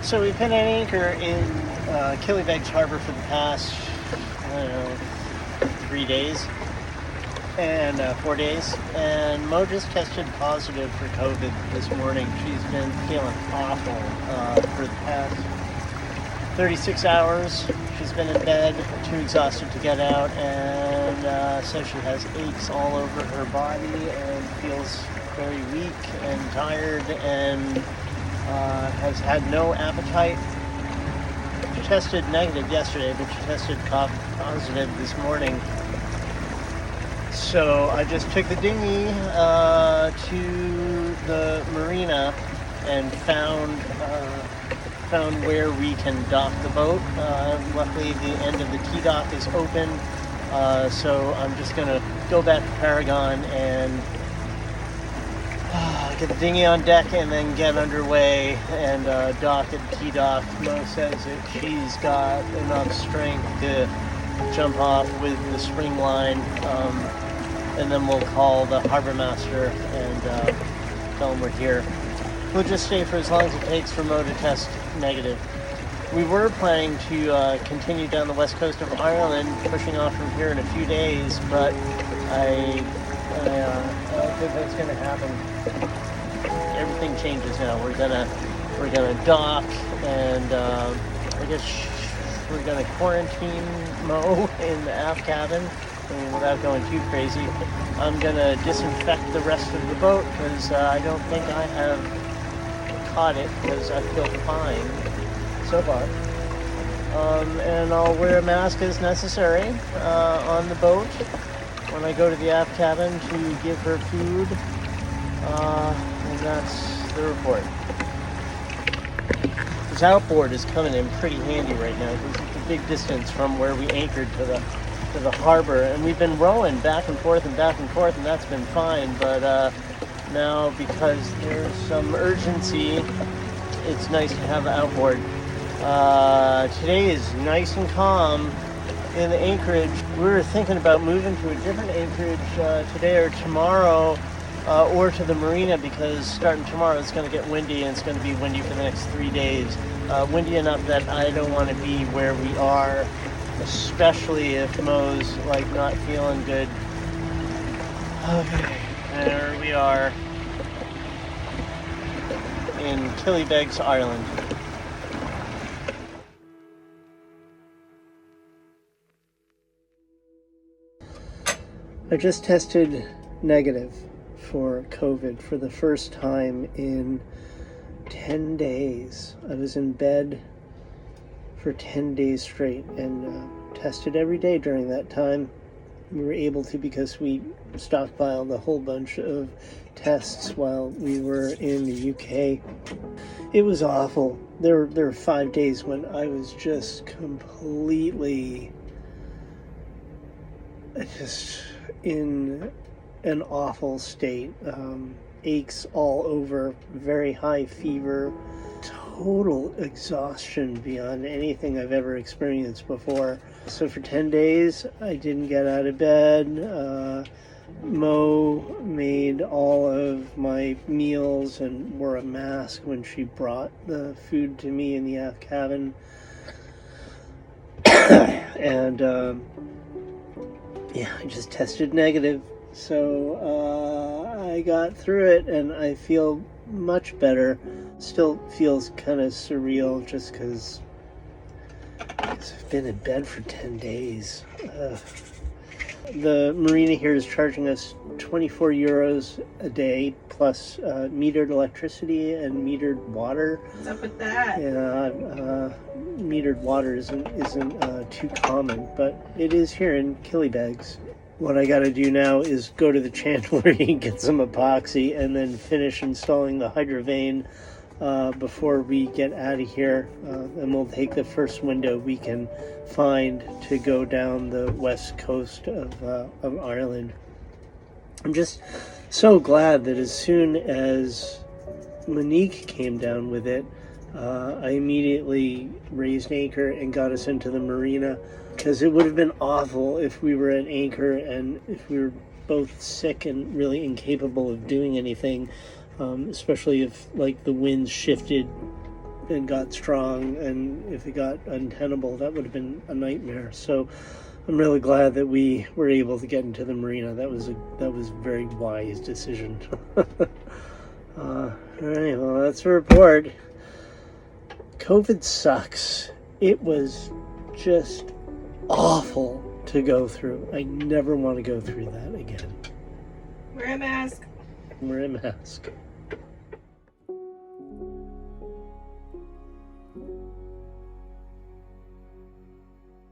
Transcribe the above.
So we've been at anchor in Killybegs Harbor for the past, 3 days and 4 days. And Mo just tested positive for COVID this morning. She's been feeling awful for the past 36 hours. She's been in bed, too exhausted to get out, and says she has aches all over her body and feels very weak and tired and has had no appetite. She tested negative yesterday, but she tested positive this morning. So I just took the dinghy to the marina and found where we can dock the boat. Luckily, the end of the T-dock is open, so I'm just going to go back to Paragon and get the dinghy on deck and then get underway and dock at the T-dock. Mo says that she's got enough strength to jump off with the spring line, and then we'll call the harbor master and tell him we're here. We'll just stay for as long as it takes for Mo to test negative. We were planning to continue down the west coast of Ireland, pushing off from here in a few days, but I don't think that's going to happen. Everything changes now. We're gonna dock, and I guess we're gonna quarantine Mo in the aft cabin, without going too crazy. I'm gonna disinfect the rest of the boat because I don't think I have caught it, because I feel fine so far. And I'll wear a mask as necessary on the boat when I go to the aft cabin to give her food. And that's the report. This outboard is coming in pretty handy right now because it's a big distance from where we anchored to the harbor, and we've been rowing back and forth, and that's been fine. But now, because there's some urgency, it's nice to have the outboard. Today is nice and calm in the anchorage. We were thinking about moving to a different anchorage today or tomorrow, or to the marina, because starting tomorrow it's going to get windy, and it's going to be windy for the next 3 days. Windy enough that I don't want to be where we are, especially if Mo's not feeling good. Okay, there we are in Killybegs, Ireland. I just tested negative for COVID for the first time in 10 days. I was in bed for 10 days straight and tested every day during that time. We were able to because we stockpiled a whole bunch of tests while we were in the UK. It was awful. There were 5 days when I was just completely in an awful state. Aches all over, very high fever, total exhaustion beyond anything I've ever experienced before. So for 10 days, I didn't get out of bed. Mo made all of my meals and wore a mask when she brought the food to me in the aft cabin. And I just tested negative. So I got through it, and I feel much better. Still feels kind of surreal just because I've been in bed for 10 days. The marina here is charging us 24 euros a day plus metered electricity and metered water. What's up with that? Yeah, metered water isn't too common, but it is here in Killybegs. What I got to do now is go to the chandlery and get some epoxy, and then finish installing the hydrovane before we get out of here. And we'll take the first window we can find to go down the west coast of Ireland. I'm just so glad that as soon as Monique came down with it, I immediately raised anchor and got us into the marina, because it would have been awful if we were at anchor and if we were both sick and really incapable of doing anything, especially if the winds shifted and got strong, and if it got untenable, that would have been a nightmare. So I'm really glad that we were able to get into the marina. That was a very wise decision. All right, well, that's a report. COVID sucks. It was just awful to go through. I never want to go through that again. Wear a mask. Wear a mask.